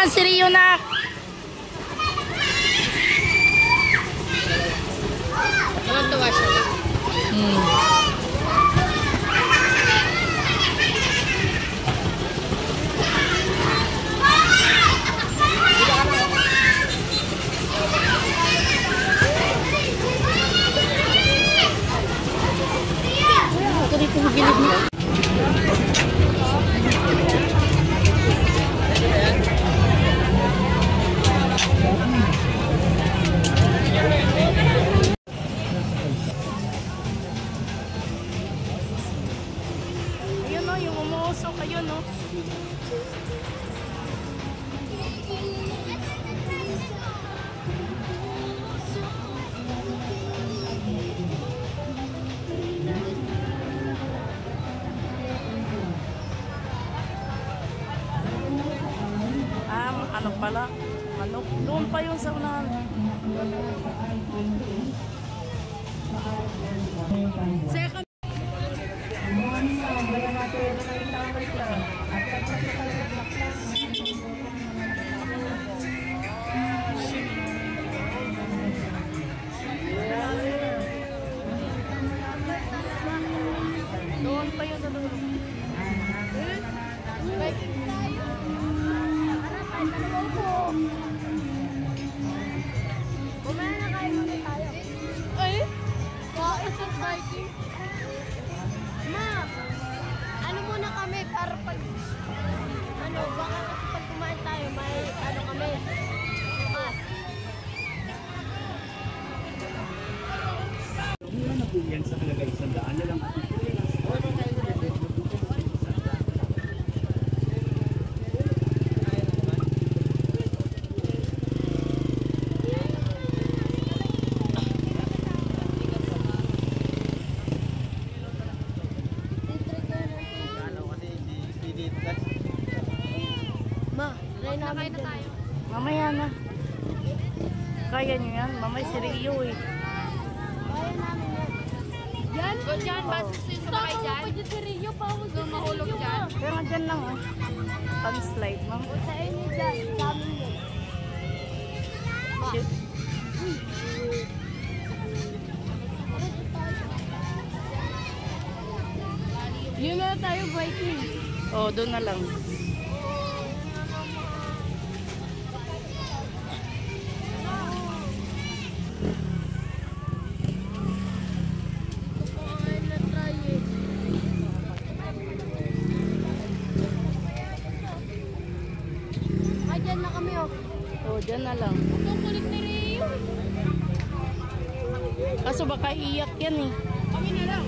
naman si Rio na. Tuwa siya na. Ito dito yung gilid mo. Ayun o, yung umuusok. Ayun o. Ano pala? Manok. Doon pa yung sa unahan. Second. Doon pa yung nalulong. Kumaya na kayo muna tayo. Ay? Isa biking. Ma, ano muna kami para pag baka kasi pag kumain tayo, may kami. Mas. Wala na po yan sa halaga 100 na lang. Ma, try namin na tayo. Mamaya na. Kaya nyo yan. Mamay si Rio eh. Kaya namin yan. Yan? Go dyan, basta sa sumakay dyan. Pwede si Rio pa ako Doon mahulog dyan. Kaya nga dyan lang oh. Pan-slide ma'am. Sa inyo dyan, sa amin yan. Shoot. Yun na tayo biking. Oh, doon na lang. Dyan na kami oh. Oh, dyan na lang. Ang kulit ni Rio. Kaso baka iyak yan eh. Kami na lang.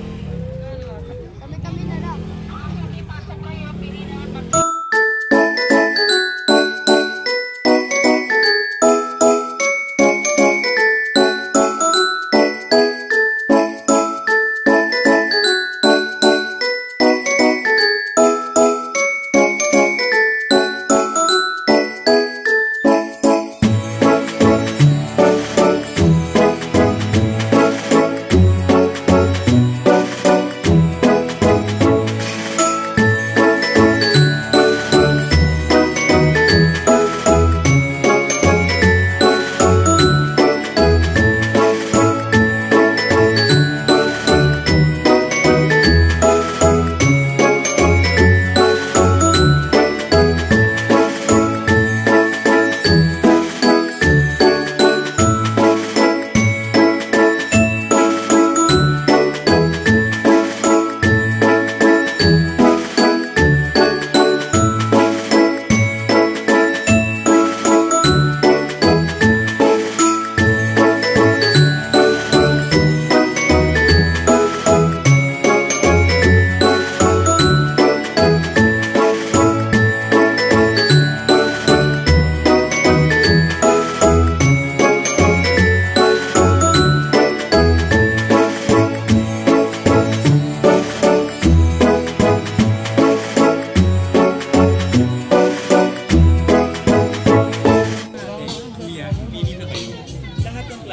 Kami na lang.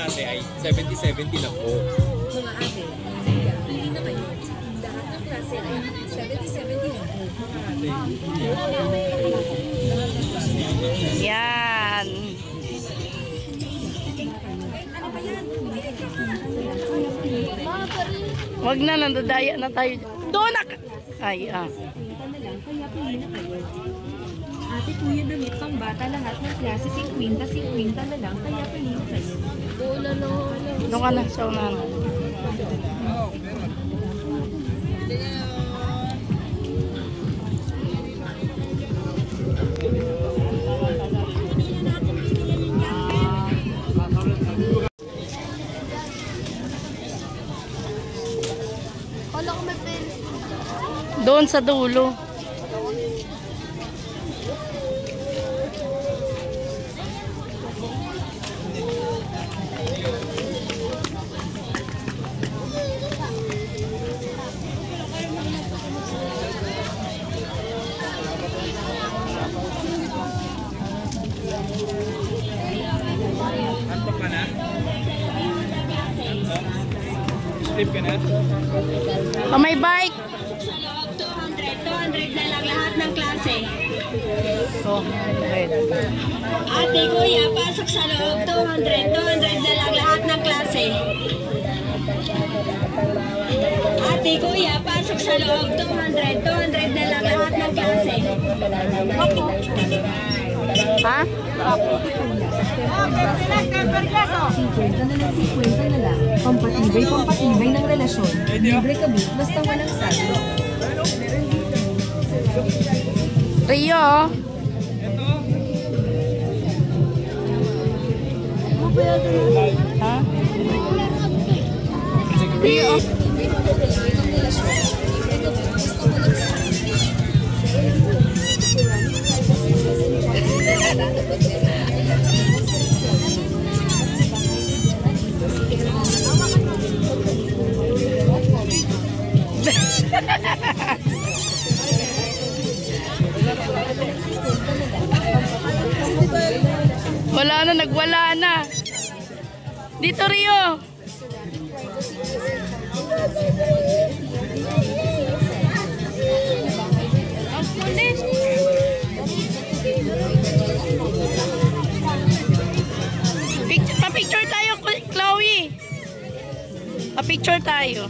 klase ay 70-70 lang po. Mga ate, hindi na kayo. Lahat ng klase ay 70-70 na po. Yan. Wag na, nandadaya na tayo. Doon na! Ay, na lang, kaya pili na kayo. Ate kuya damit pang bata lahat ng klase 50-50 na lang, kaya pili na kayo. Doon ka na, sa unahan. Wala ko may pen. Doon sa dulo. Antok ka na? Sleep ka na? Oh, may bike. 200 na lang lahat ng klase. Oh, wait. Ate kuya, pasok sa loob. 200 na lang lahat ng klase. Ate kuya, pasok sa loob. 200 na lang lahat ng klase. Ha? 50 na lang. Pampatibay ng relasyon. Libre kabit, basta walang salo. Rio. Ha? Rio. Wala na, nagwala na. Dito, Rio. Pa-picture tayo, Chloe. Pa-picture tayo.